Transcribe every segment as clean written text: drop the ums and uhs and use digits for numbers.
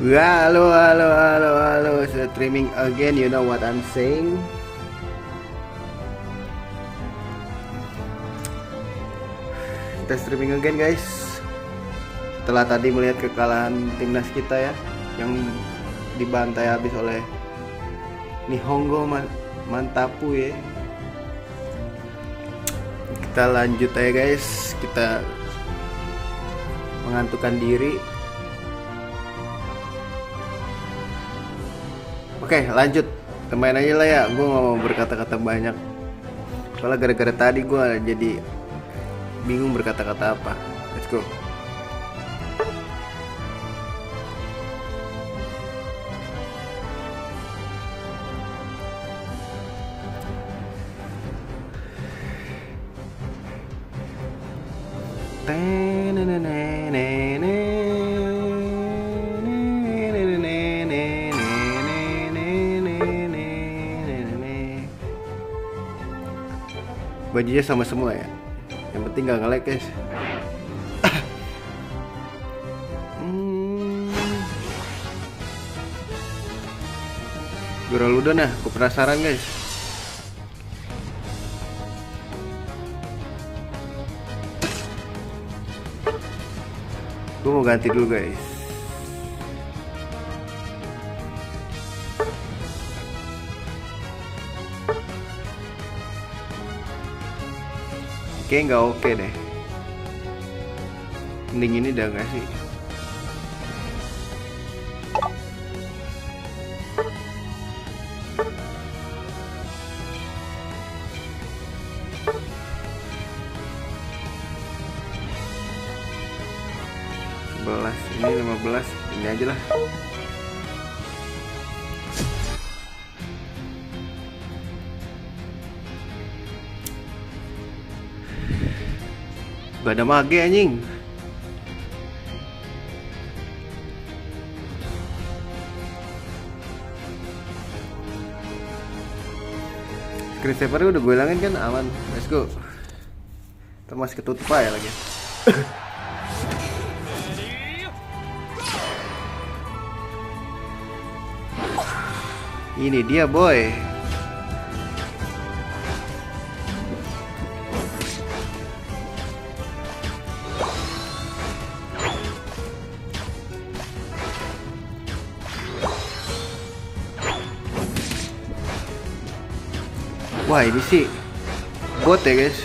Halo, streaming again, you know what I'm saying? Kita streaming again guys. Setelah tadi melihat kekalahan timnas kita ya, yang dibantai habis oleh Nihongo Mantapu ya. Kita lanjut aja guys, kita mengantukkan diri. Oke, lanjut. Kita main aja lah ya. Gue gak mau berkata-kata banyak. Soalnya gara-gara tadi gue jadi bingung berkata-kata apa. Let's go. Bajunya sama semua ya. Yang penting gak nge-lag guys. Guraludon nah, aku penasaran guys. Gue mau ganti dulu guys. Kayaknya nggak oke deh. Mending ini udah nggak sih? Ini 15, ini aja lah. Gak ada mage anjing. Screen saver udah gue hilangin kan, aman. Let's go. Termasuk ketutup aja lagi. Ini dia boy. Wah ini sih bot ya guys.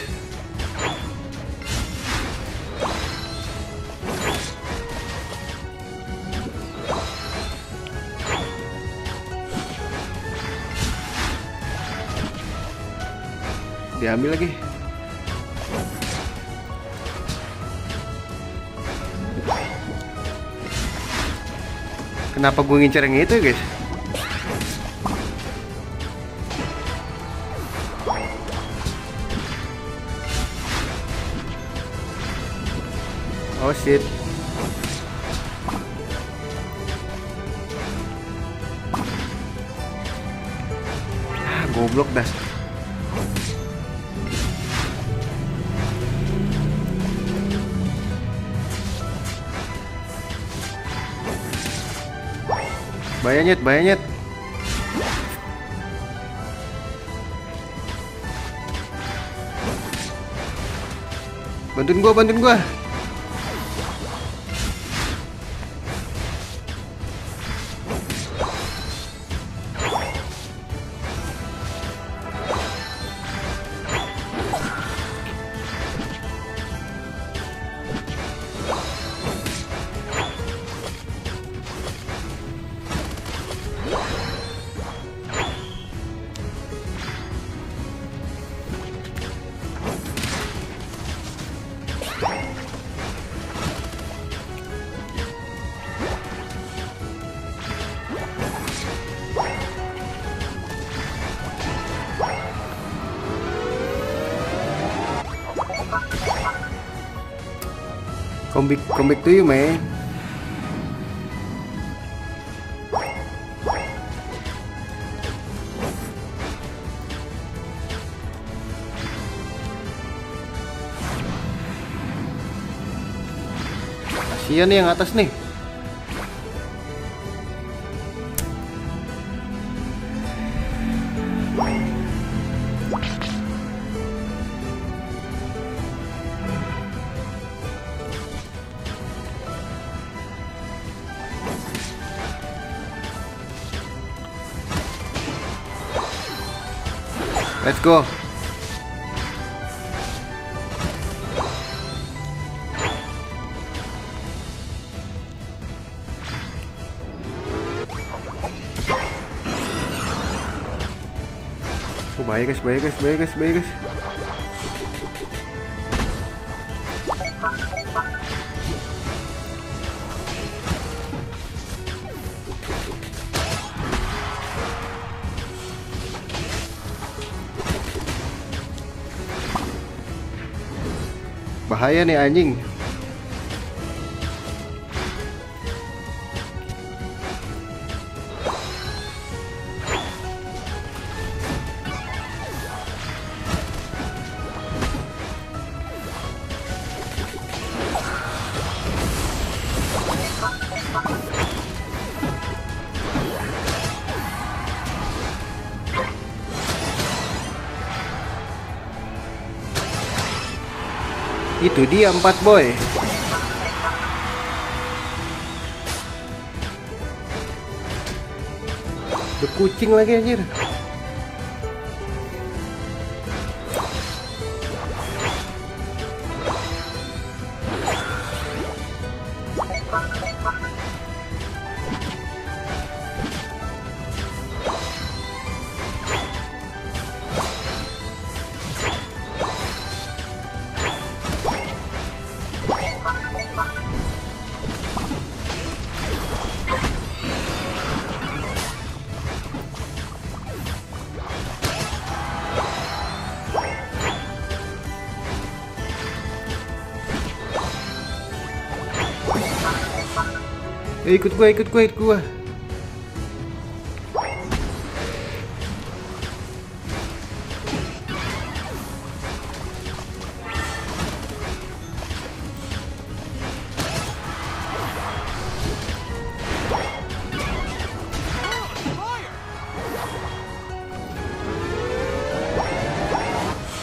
Diambil lagi. Kenapa gue ngincer yang itu ya guys? Oh shit. Goblok dah. Bayanyet. Bantuin gua. Come back to you, man. Kasian nih yang atas nih. Let's go. Oh, bahaya guys, bahaya guys, bahaya guys, bahaya guys. Bahaya nih anjing. Itu dia 4 boy. Udah kucing lagi anjir. Ikut gua, ikut gua, ikut gua.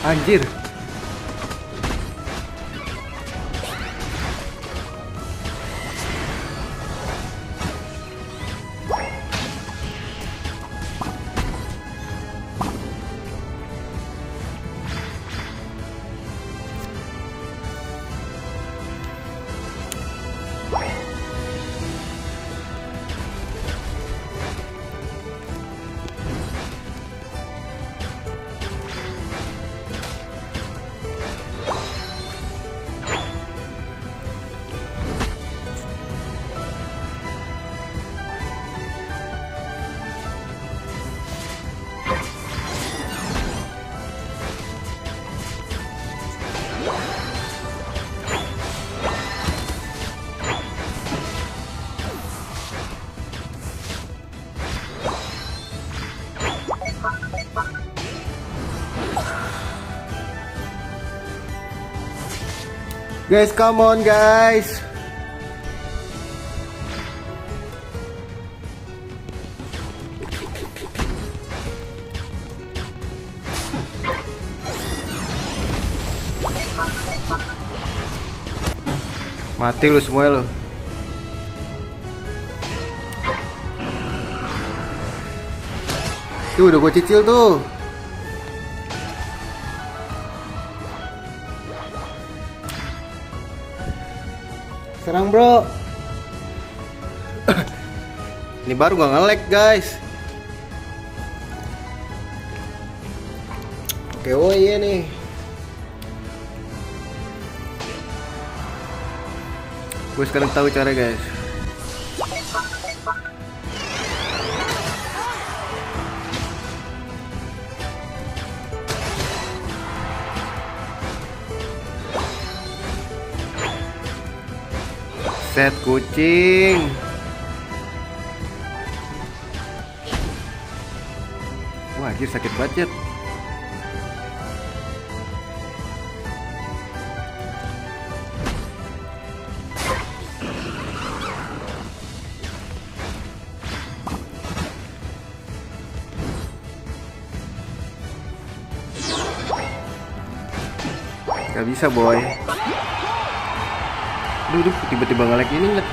Anjir. Guys, come on guys. Mati lu semua lu. Tuh udah gue cicil tuh. Serang bro. Ini baru gak nge-lag guys. Oke, oh iya nih. Gue sekarang tahu cara guys. Set kucing. Wah, anjir sakit banget. Gak bisa boy. Duh, tiba-tiba nge-lag ini nget.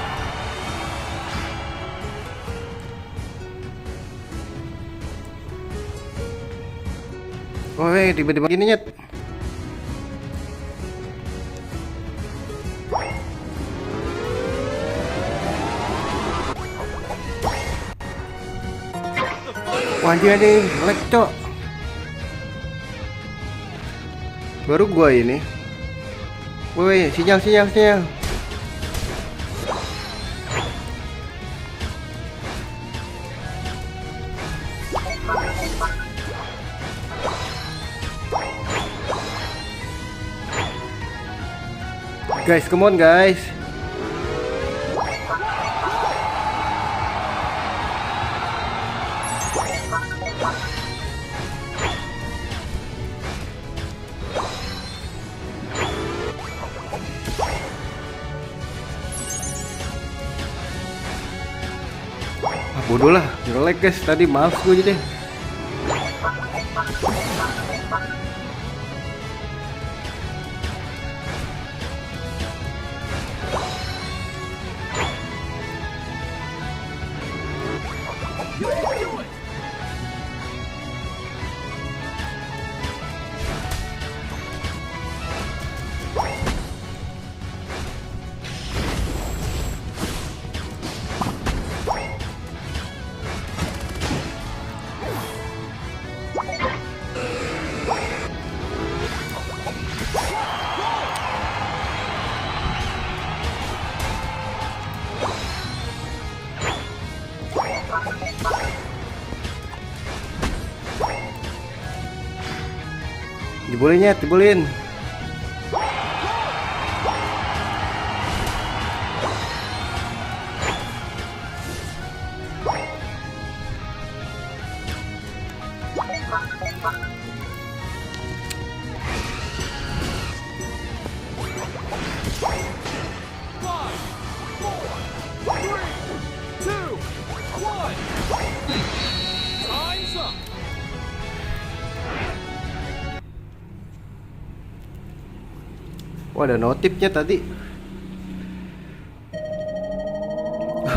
Oh tiba-tiba gini nyet. Wah anjir nih, nge-lag cok. Baru gua ini. Woi, sinyal. Guys, come on guys. Bodoh lah, jelek guys, tadi males gue jadi. Dibolehin. Wah, ada notifnya tadi.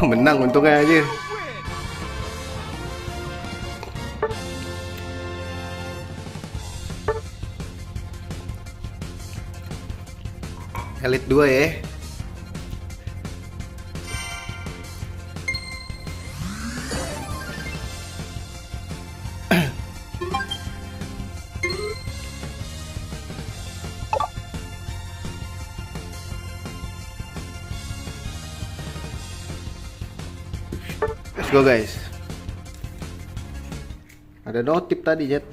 Menang untungnya aja. Elite 2 ya. Let's go guys. Ada notif tadi Jet.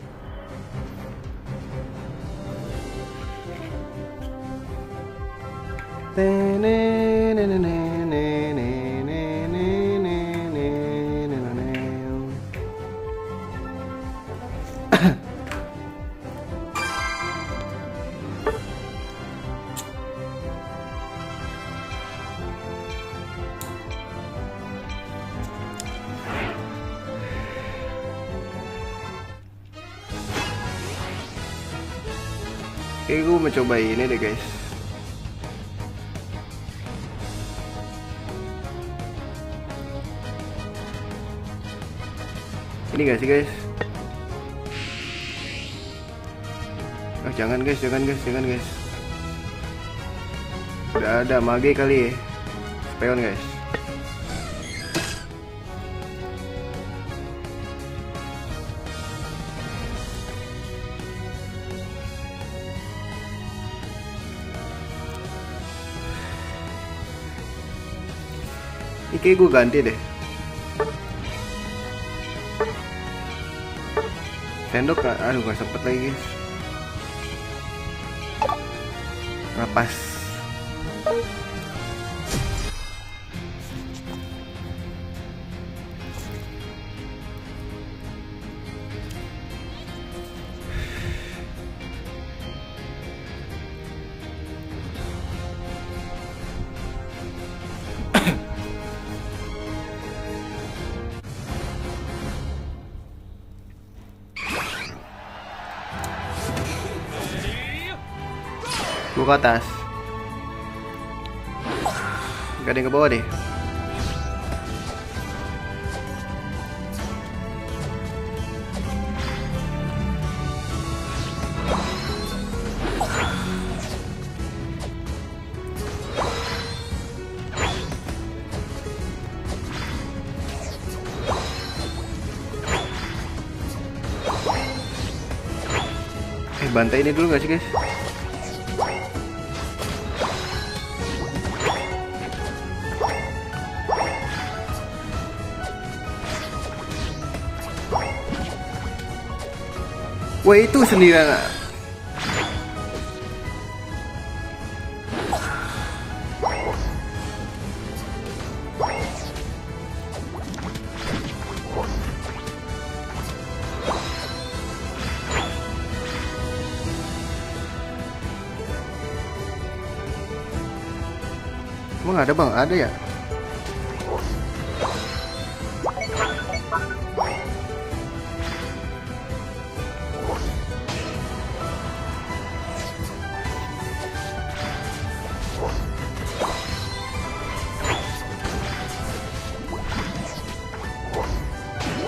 Oke, gue mau coba ini deh guys. Ini gak sih guys? Oh, jangan guys. Udah ada mage kali ya. Speon guys. Ini kayak gue ganti deh. Sendok gak? Aduh gak sempet lagi guys. Napas. Gua ke atas. Gak ada yang ke bawah deh. Bantai ini dulu gak sih guys? Wah itu sendirian. Emang ada bang? Ada ya?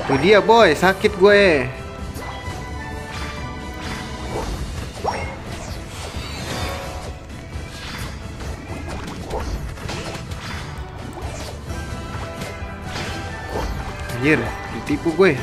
Tuh dia boy, sakit gue. Anjir, ditipu gue.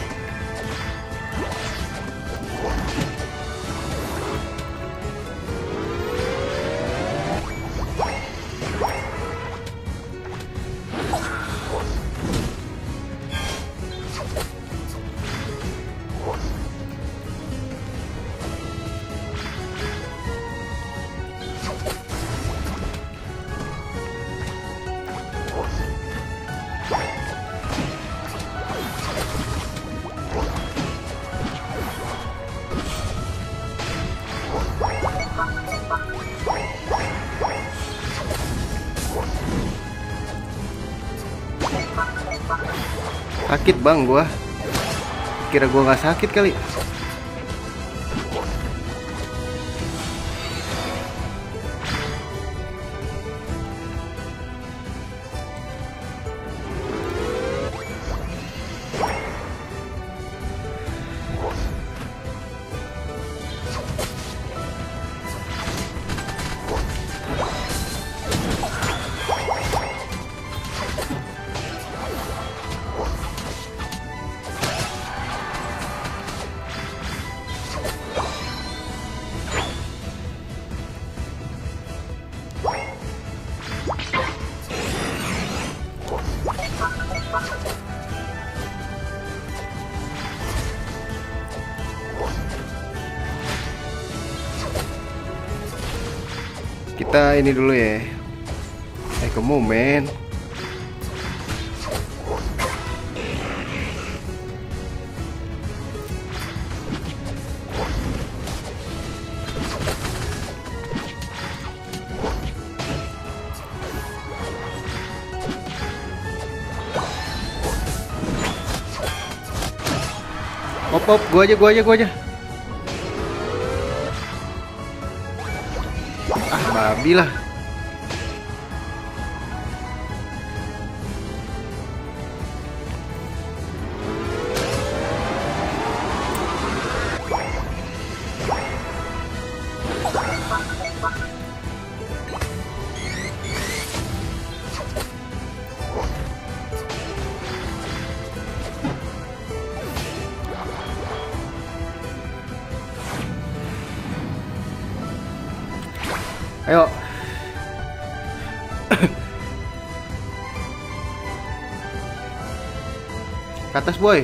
Sakit bang gua. Kira gua nggak sakit kali. Kita ini dulu ya. Kamu men. Op, gua aja. Ah, babi lah. Ayo. Ke atas boy.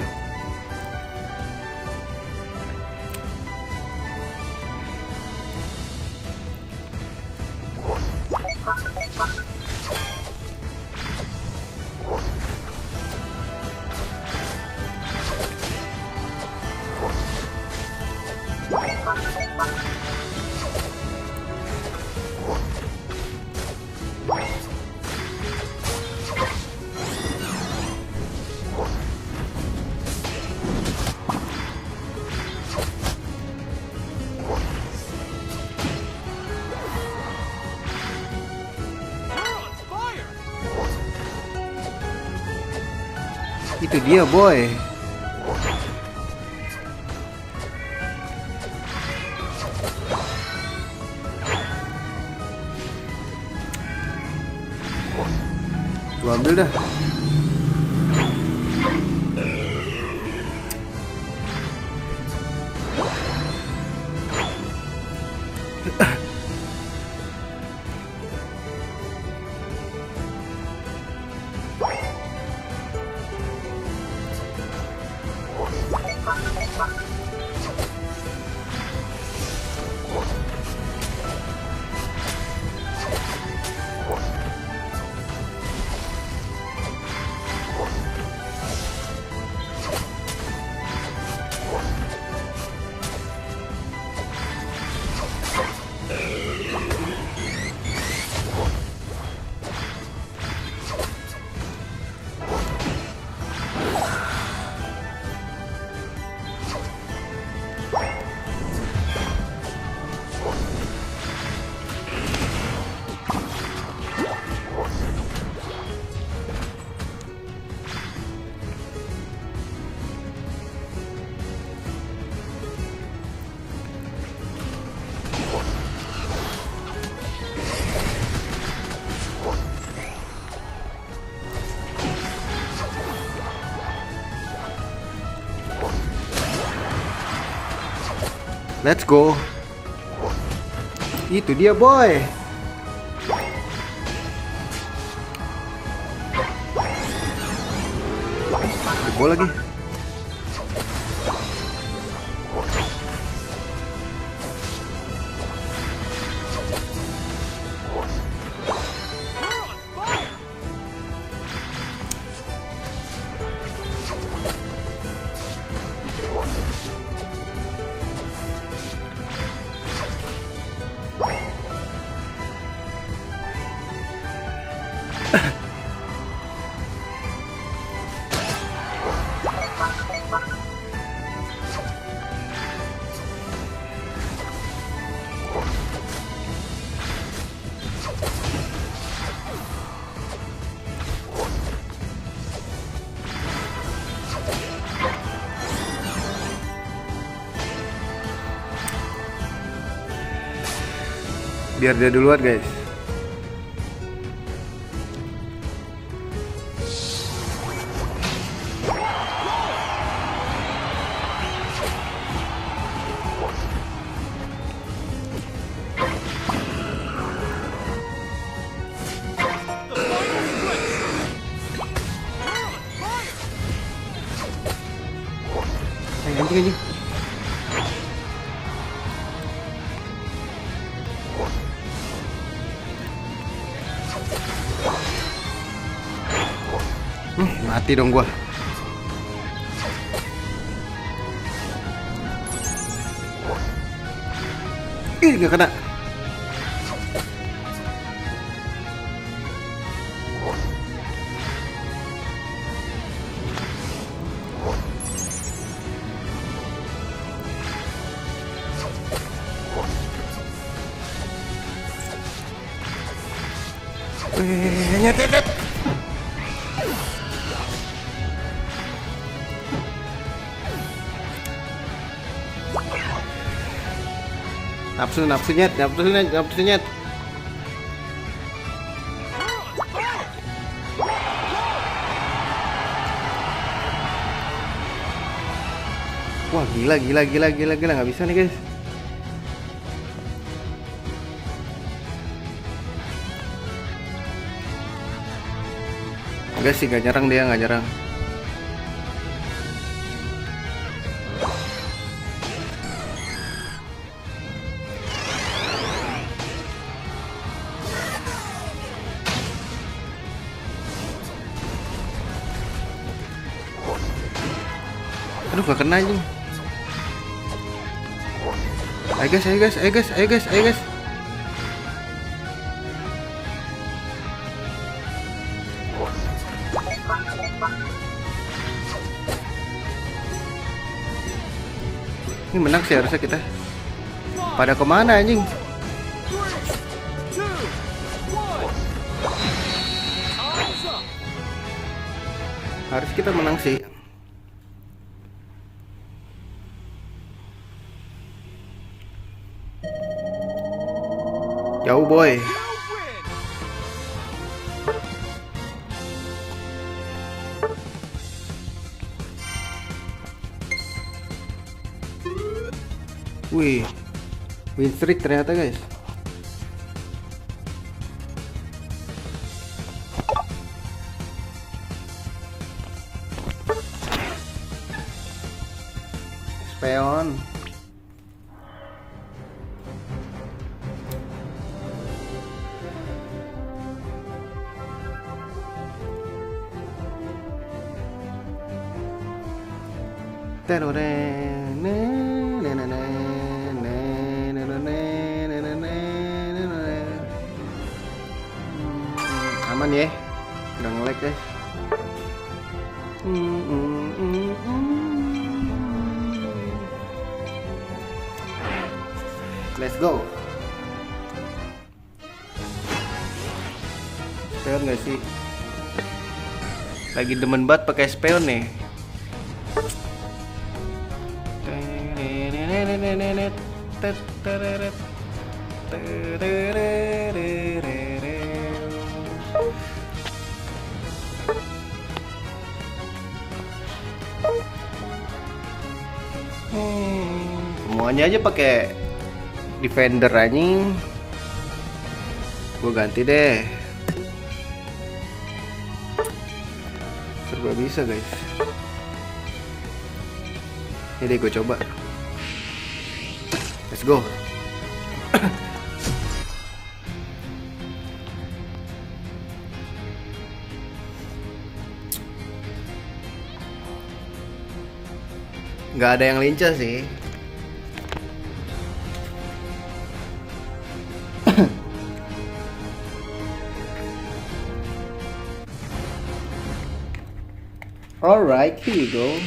Itu dia boy. Gua ambil dah. Let's go. Itu dia boy. Jebol lagi. Biar dia duluan guys. Anjing. Mati dong gua. Ih, nggak kena. Nyetet. Nafsu nyet. Wah, gila, nggak bisa nih guys. Enggak sih, nggak nyerang dia, nggak nyerang. Aduh, gak kena anjing. Ayo guys. Ini menang sih harusnya kita. Pada kemana anjing? Harus kita menang sih. Jauh boy. Wih, win streak ternyata guys. Speon. Aman ya, udah nge-lag guys. Let's go. Speon gak sih? Lagi demen banget pakai speon nih. Semuanya aja pakai defender anjing. Gue ganti deh. Serba bisa guys. Ini deh gue coba. Let's go. Nggak ada yang lincah sih. Alright, here you go.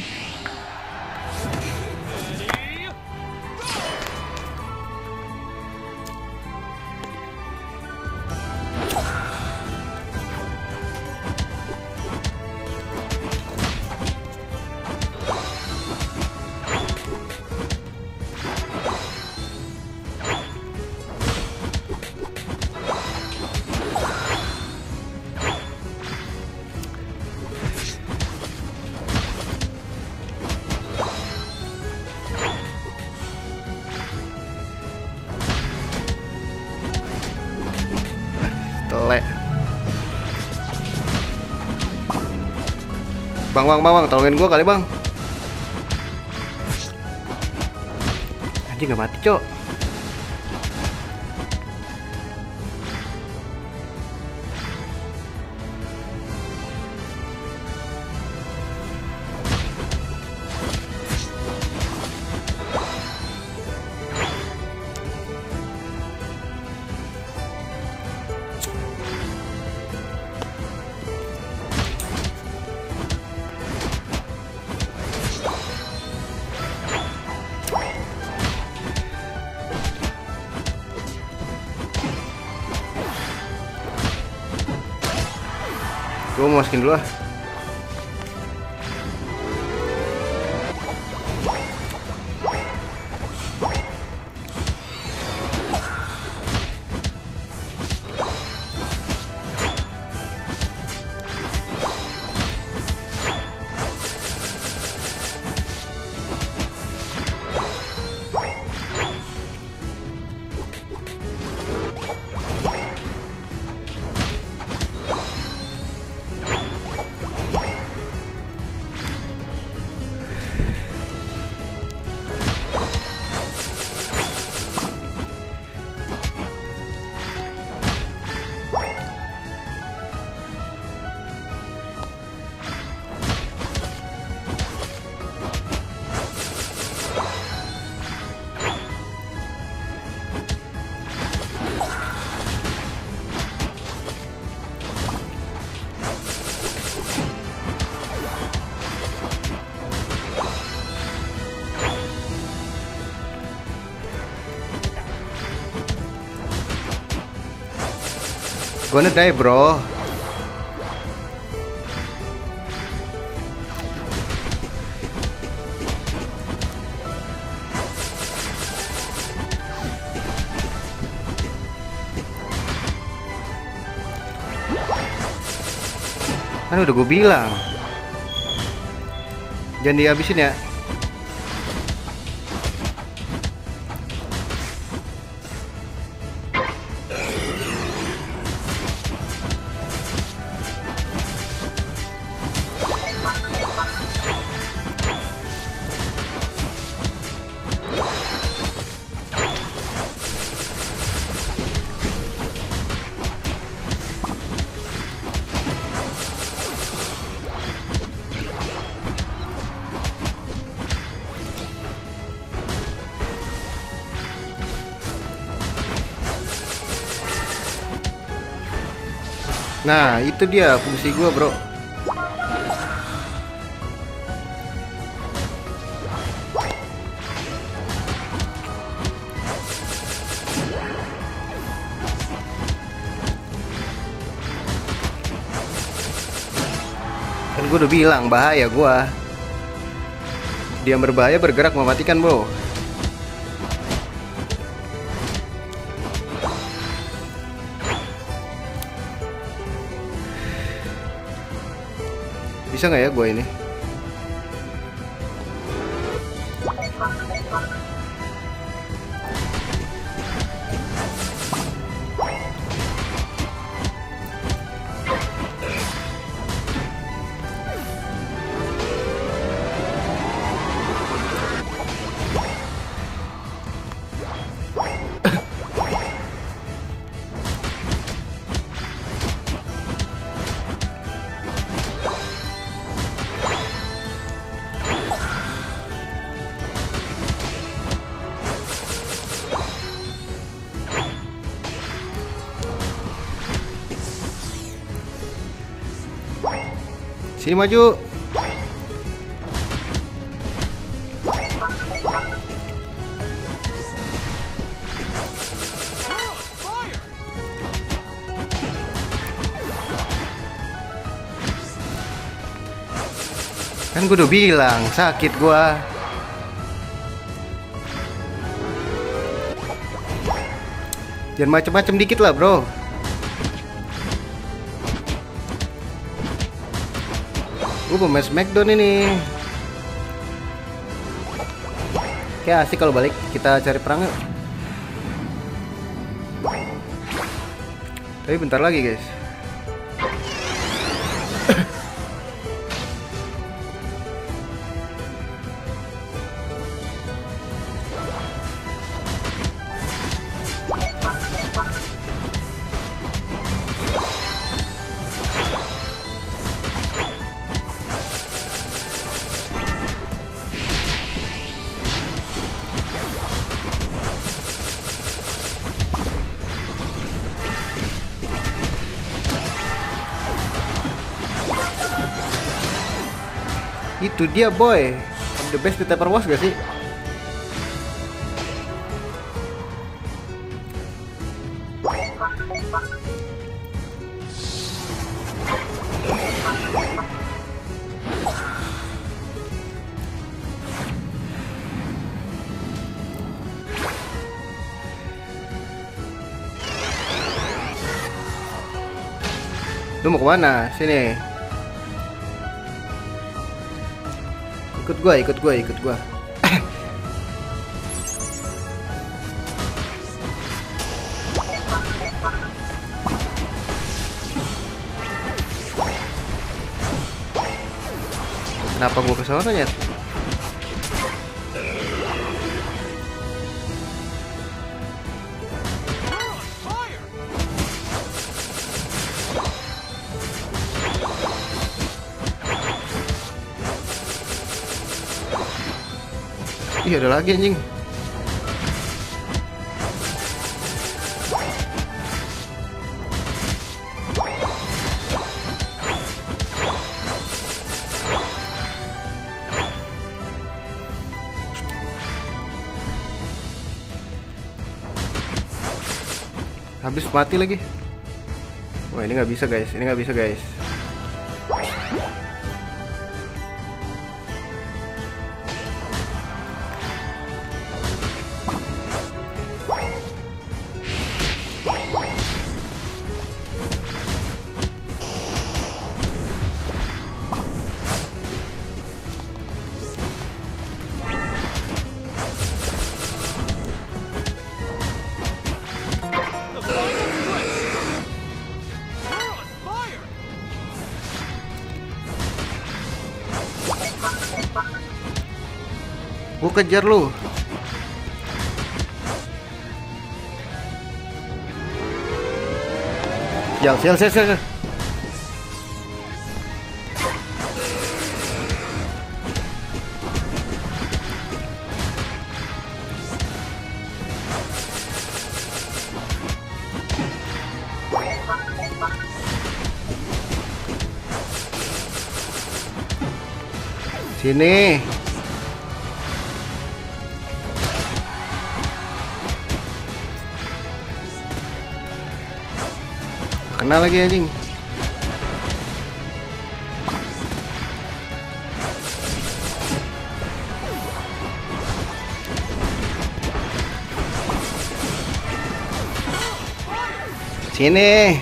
Telek. Bang, tolongin gua kali bang. Anjing gak mati cok. Gue mau masukin dulu lah. Gonna die bro. Kan udah gue bilang jangan dihabisin ya. Nah itu dia fungsi gua bro. Kan gua udah bilang bahaya gua. Dia berbahaya bergerak mematikan bro. Bisa nggak ya gue ini? Sini maju. Kan gue udah bilang sakit gua. Jangan macem-macem dikit lah bro. Gue pemain Smackdown ini. Kayak asik kalau balik. Kita cari perang yuk. Tapi bentar lagi guys. Itu dia boy, the best di Tepper Was gak sih? Lu mau kemana? Sini. Ikut gua. Kenapa gua ke sana ya? Ih, ada lagi anjing. Habis mati lagi. Wah, ini nggak bisa guys. Gua kejar lu. Sial. Sini. Kena lagi anjing. Sini.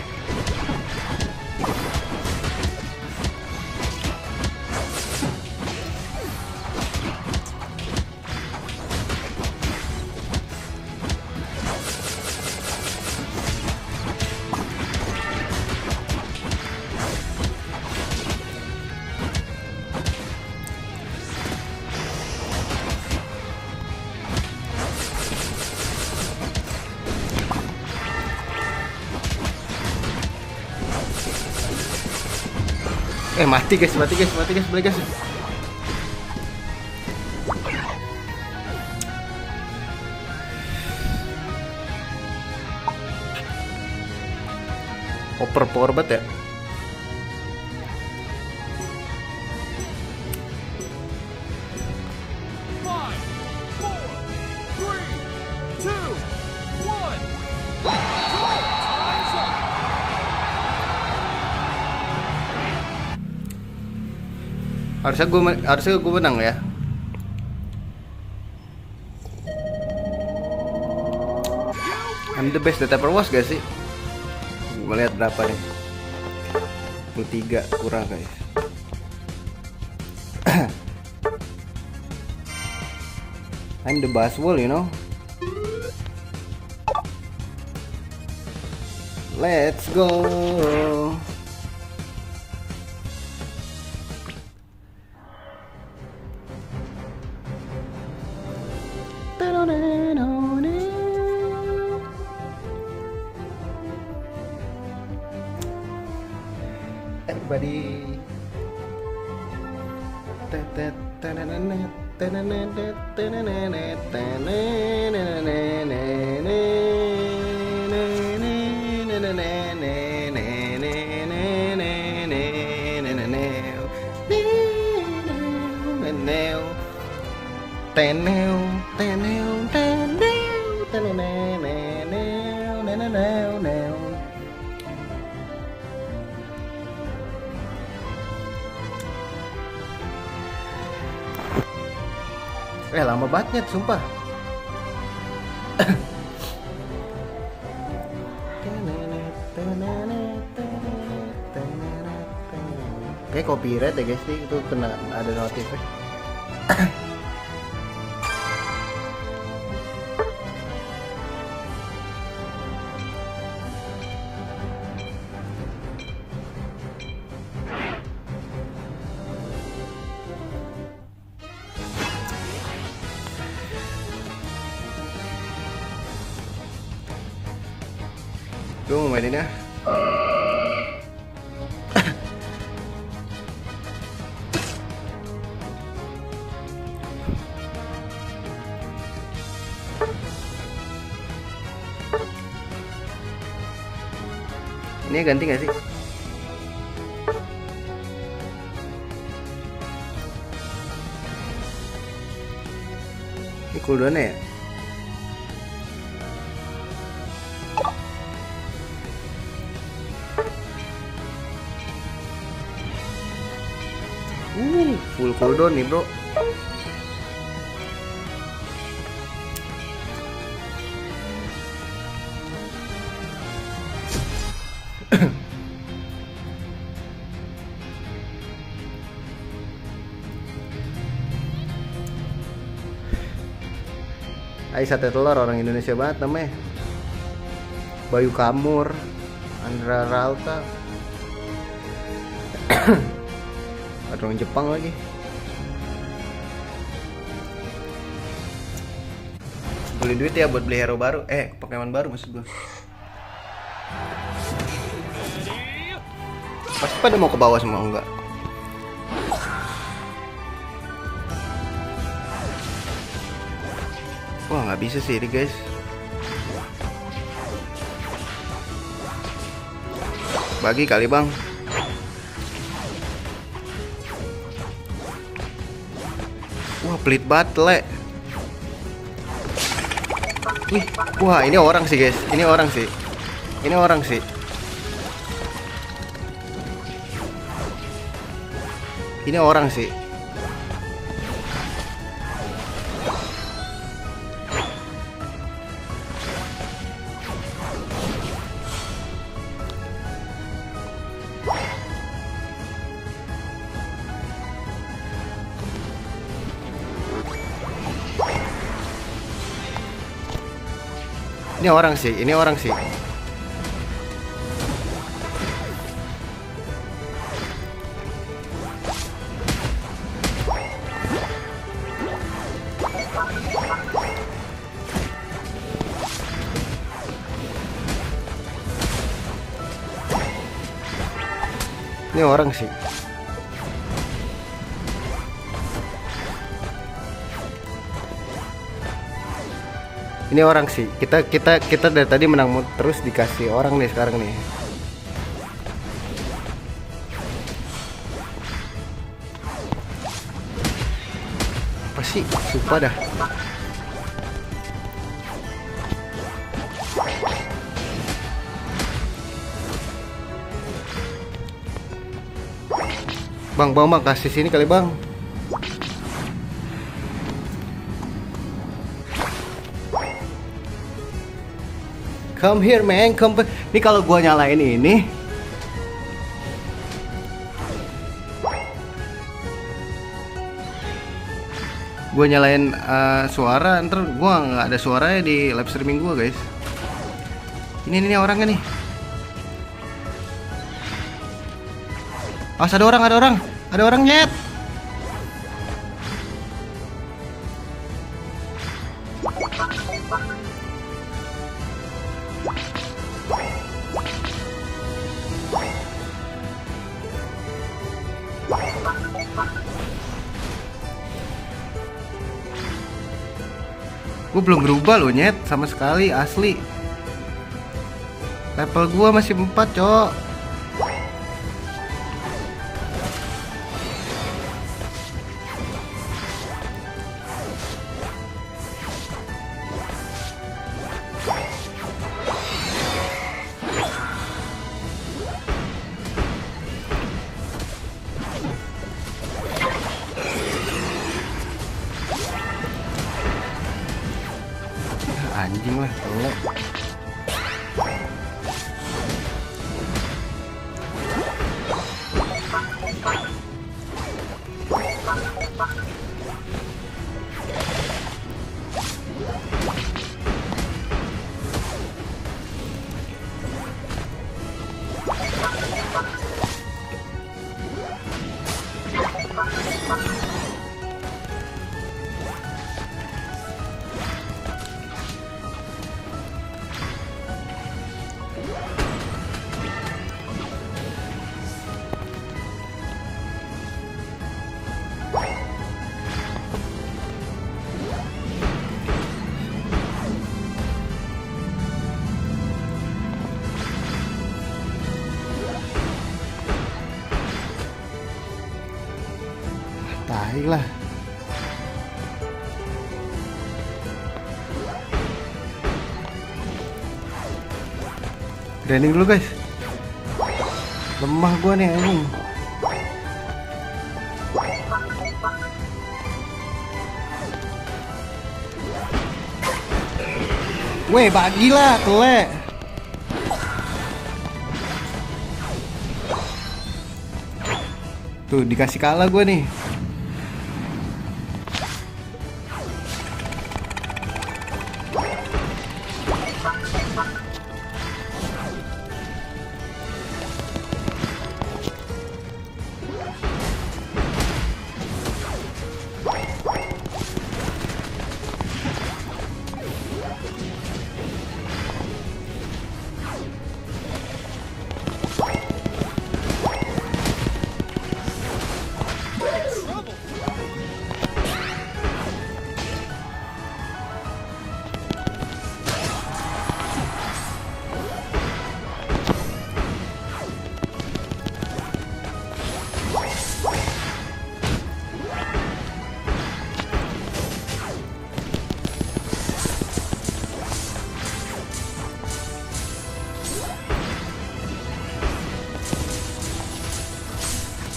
Mati guys, balik guys. Power banget ya. Harusnya gue menang ya. I'm the best that ever was gak sih? Gue lihat berapa nih. 23 kurang guys. I'm the Baswell, you know. Let's go. Everybody. Lama banget nyet, sumpah. Kayak copyright ya guys, itu kena ada notifnya. Gue mau mainin ya. Ini ganti gak sih? Ini cooldownnya ya? Full cooldown nih bro. Ai sate telur orang Indonesia banget namanya. Bayu Kamur, Andra Rauta. Ada orang Jepang lagi. Beli duit ya buat beli hero baru. Pokemon baru maksud gue. Pasti pada mau ke bawah semua enggak? Wah nggak bisa sih ini guys. Bagi kali bang. Wah pelit banget le. Wih, wah ini orang sih guys. Ini orang sih. Ini orang sih. Ini orang sih. Ini orang sih, ini orang sih. Ini orang sih. Ini orang sih. Kita dari tadi menang terus dikasih orang nih sekarang nih. Apa sih? Sumpah dah. Bang, kasih sini kali bang. Come here man, come. Ini kalau gua nyalain ini, gua nyalain suara, ntar gua nggak ada suaranya di live streaming gua guys. Ini orangnya nih. Awas ada orang nyet. Gue belum berubah loh nyet sama sekali asli. Level gue masih 4 cok. Anjing lah, tolong. Tai lah. Grinding dulu guys. Lemah gua nih anjing. Weh, bagilah telek. Tuh dikasih kalah gua nih.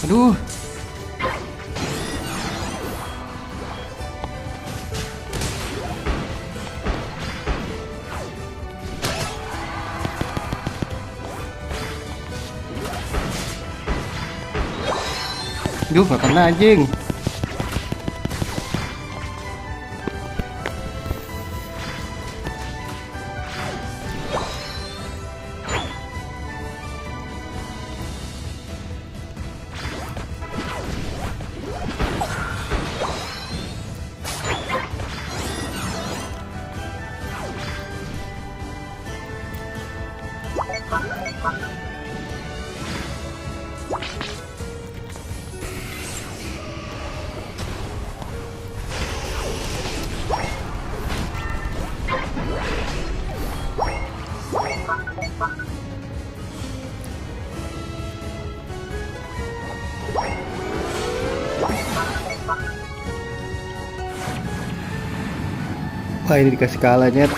Aduh. Duh, gak kena anjing. Wah, ini dikasih kalanya.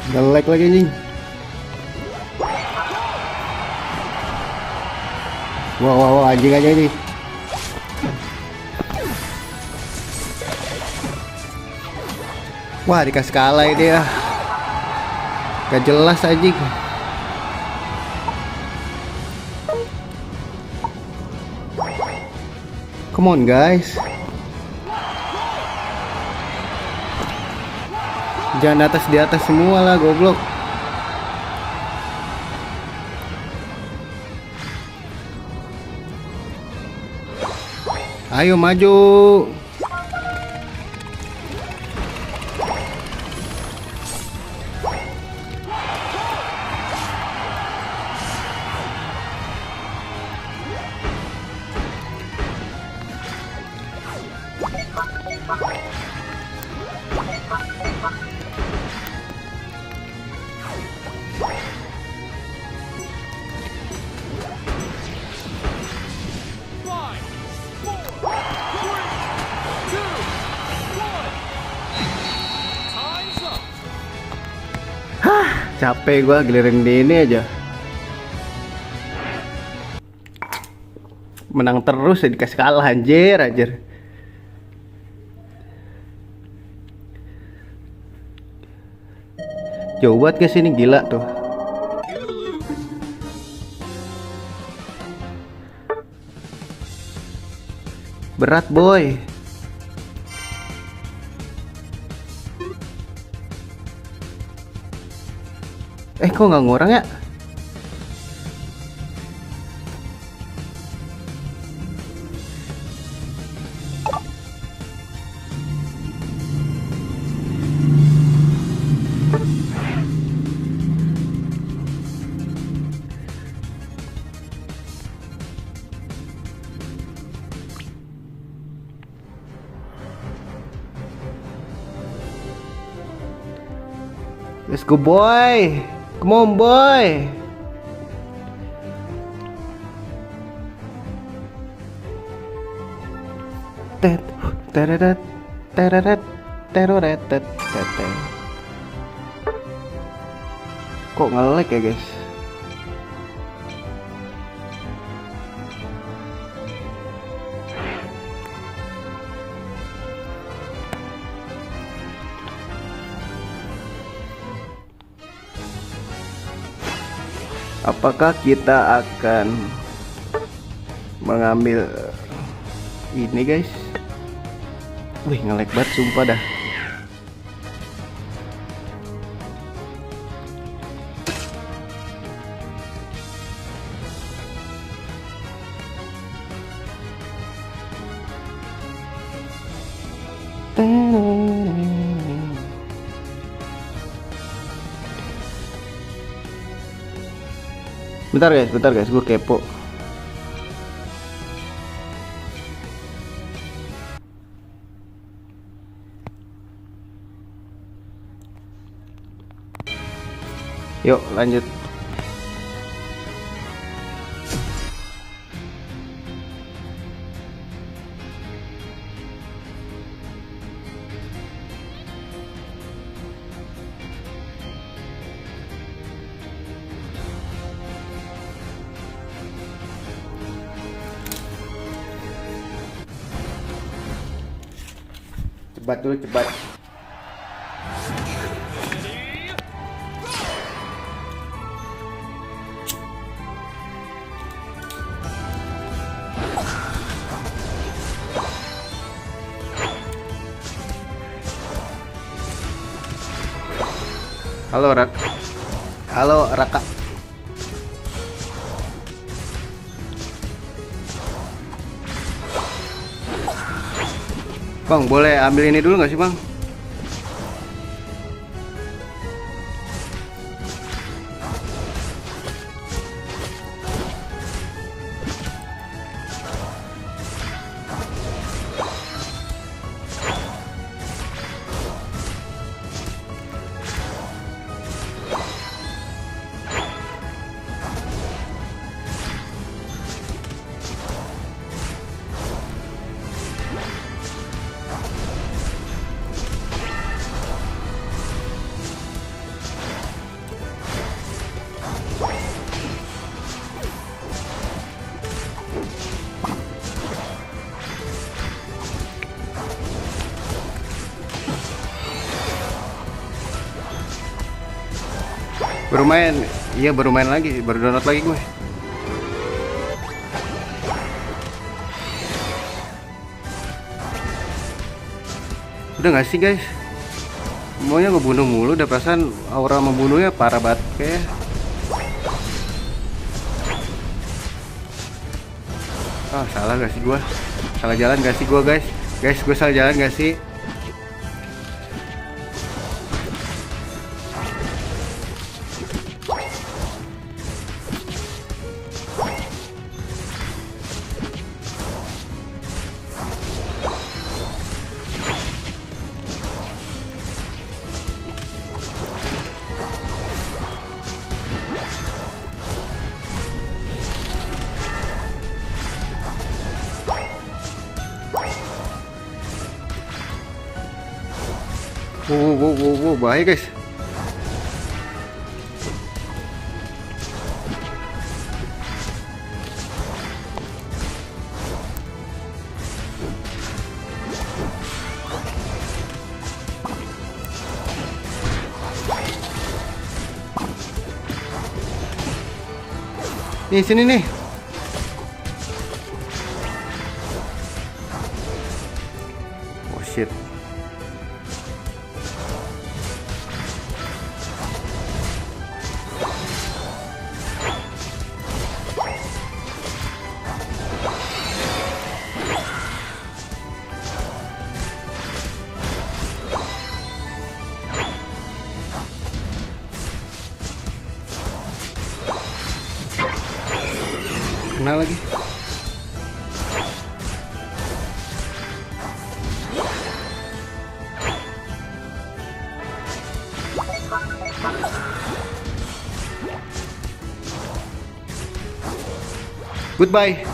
Nge-lag lagi anjing. Wow, anjing aja ini. Wah, dikasih kalah ini ya. Gak jelas anjing. Come on guys. Jangan di atas semua lah, goblok. Ayo maju. Capek gua giliran di ini aja. Menang terus ya, dikasih kalah anjir. Jauh banget ke sini, gila tuh. Berat boy. Kok nggak ngurang ya? Let's go boy. Come on boy. Tet tereret tereret tereret tet tet. Kok nge-lag ya guys? Apakah kita akan mengambil ini guys? Wih, nge-lag banget sumpah dah. Bentar guys, gue kepo. Yuk lanjut. Cepat dulu, cepat. Halo Raka. Bang, boleh ambil ini dulu nggak sih bang? Baru main, iya baru main lagi, baru download lagi gue. Udah gak sih guys? Maunya gue bunuh mulu, udah perasaan aura membunuhnya parah banget kayak. Salah gak sih gue? Salah jalan gak sih gue guys? Guys, gue salah jalan gak sih? Wow, bahaya guys. Nih sini nih. Oh shit. Kena lagi. Goodbye.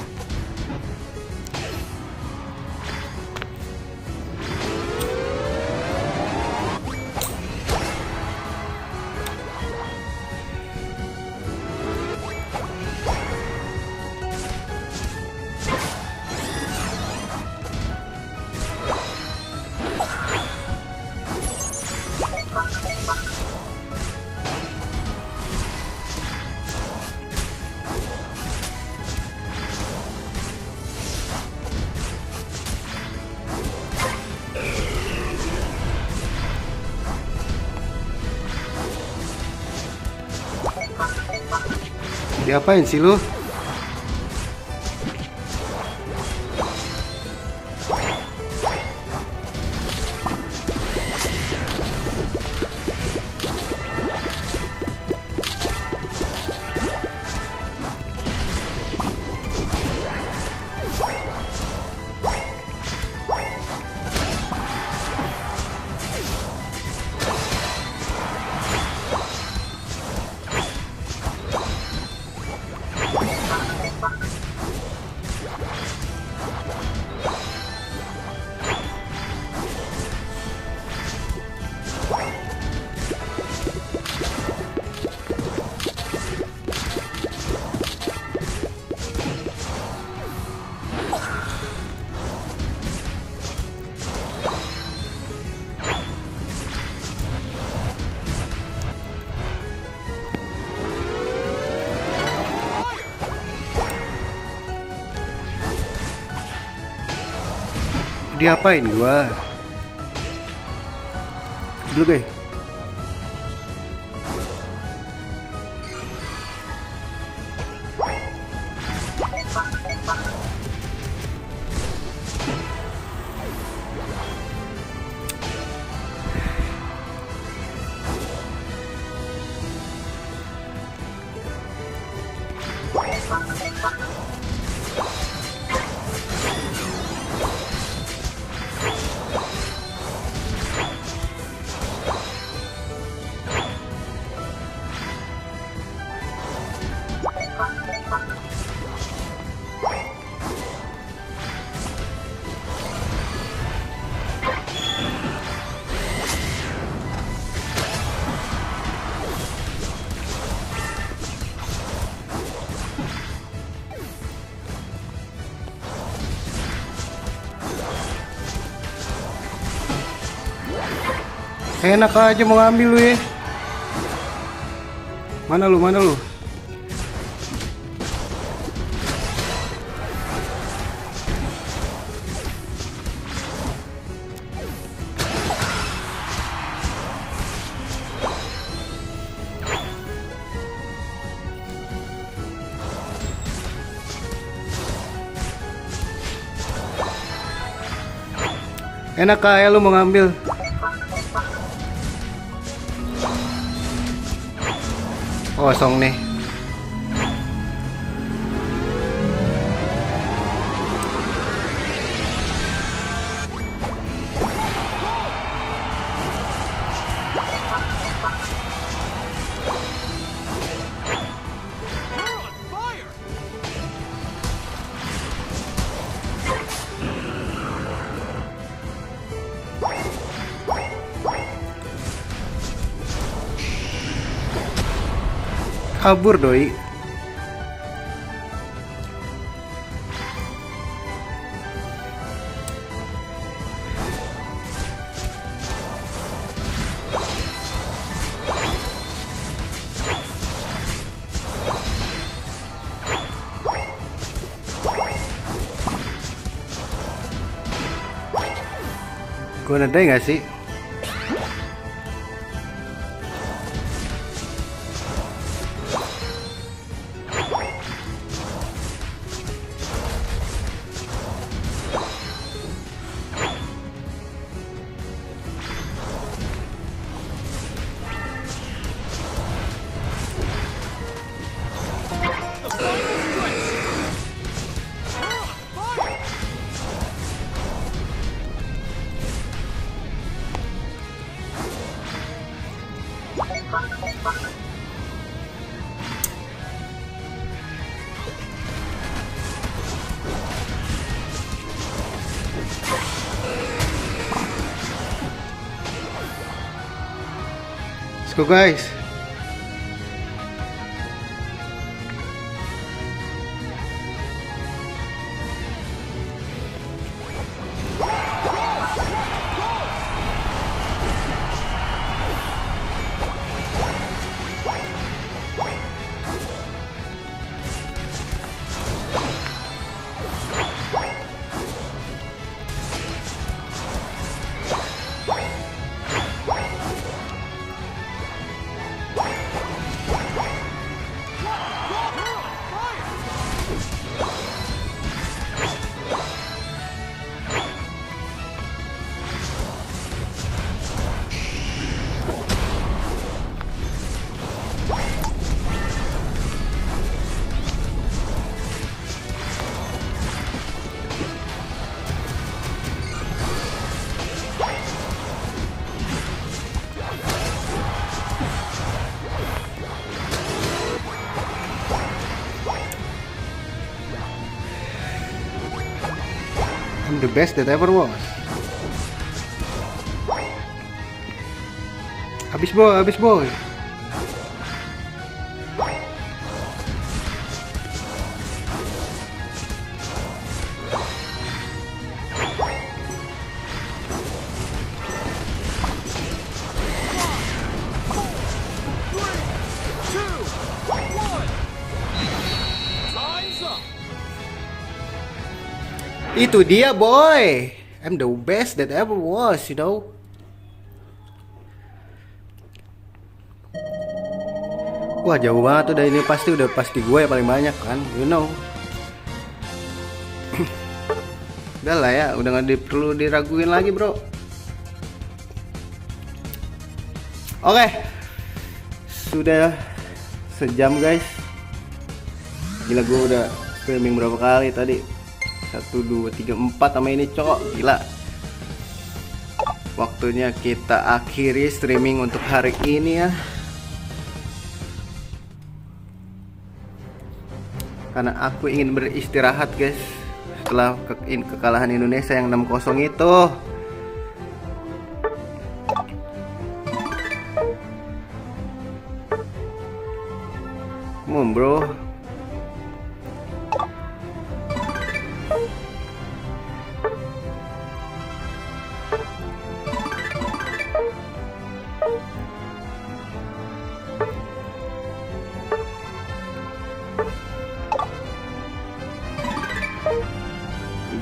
Diapain sih lu? Diapain gua? Dulu guys. Enak aja mau ngambil lu ya. Mana lu, mana lu? Enak aja lu mau ngambil. Kosong nih. Kabur doi. Gue nadai nggak sih? Let's go guys. I'm the best that ever was. Habis boy. Itu dia boy. I'm the best that ever was, you know. Wah jauh banget udah, ini udah pasti gue yang paling banyak kan, you know. Udah lah ya, udah nggak perlu diraguin lagi bro. Oke, sudah sejam guys. Gila, gue udah streaming berapa kali tadi? 1, 2, 3, 4 sama ini cowok, gila. Waktunya kita akhiri streaming untuk hari ini ya, karena aku ingin beristirahat guys setelah kekalahan Indonesia yang 6-0 itu. Come on bro.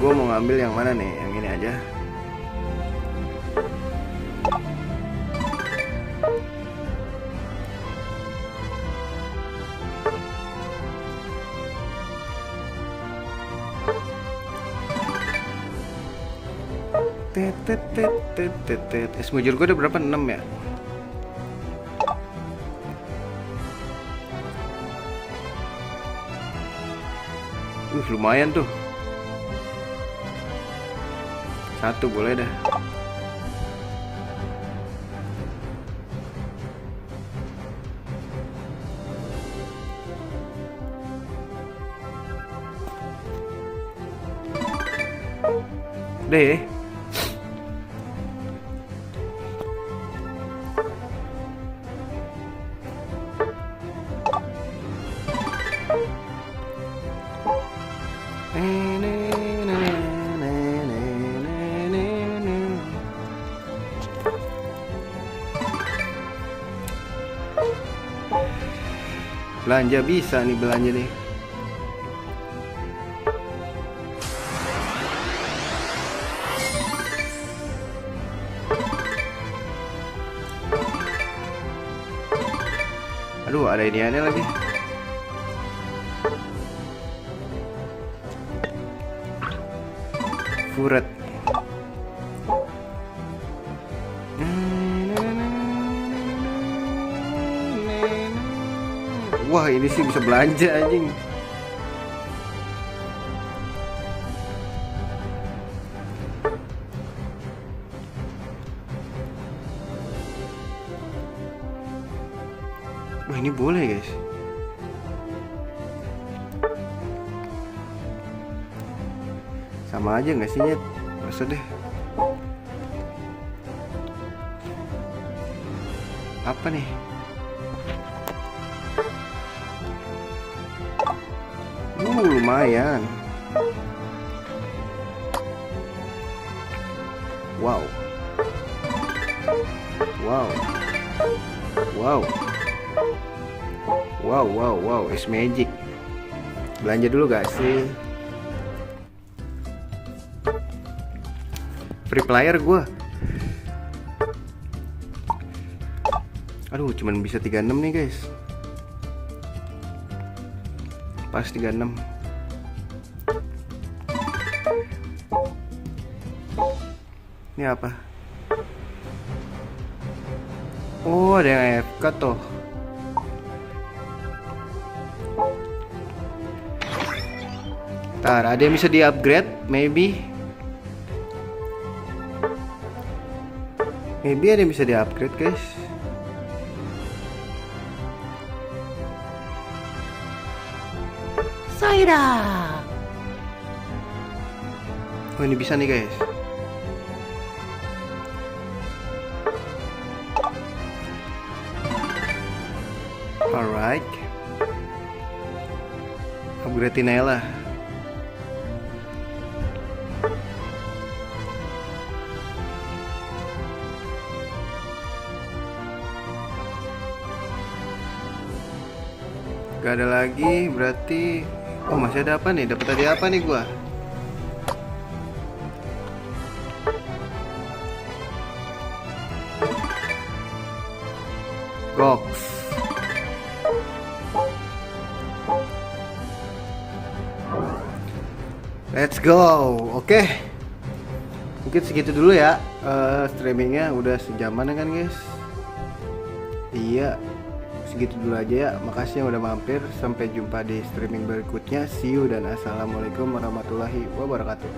Gue mau ngambil yang mana nih? Yang ini aja. Smujur gue udah berapa? 6 ya? Lumayan tuh. 1 boleh dah. Deh. Belanja bisa nih, belanja nih. Aduh, ada iniannya lagi. Furet. Wah, ini sih bisa belanja anjing. Wah, ini boleh guys. Sama aja nggak sih Nyet? Masa deh. Apa nih? Lumayan. Wow. Wow. Wow. Wow, wow, wow, it's magic. Belanja dulu gak sih? Free player gue. Aduh, cuman bisa 36 nih guys. Pas 36. Ini apa? Oh, ada yang AFK tuh. Ntar, ada yang bisa di-upgrade, maybe. Maybe ada yang bisa di-upgrade, guys. Saida. Oh, ini bisa nih, guys. Alright. Upgrade-in aja lah. Gak ada lagi, berarti. Oh, masih ada apa nih? Dapat tadi apa nih gua? Gox. Let's go. Oke. Mungkin segitu dulu ya. Streamingnya udah sejaman kan guys. Iya, segitu dulu aja ya. Makasih yang udah mampir. Sampai jumpa di streaming berikutnya. See you dan assalamualaikum warahmatullahi wabarakatuh.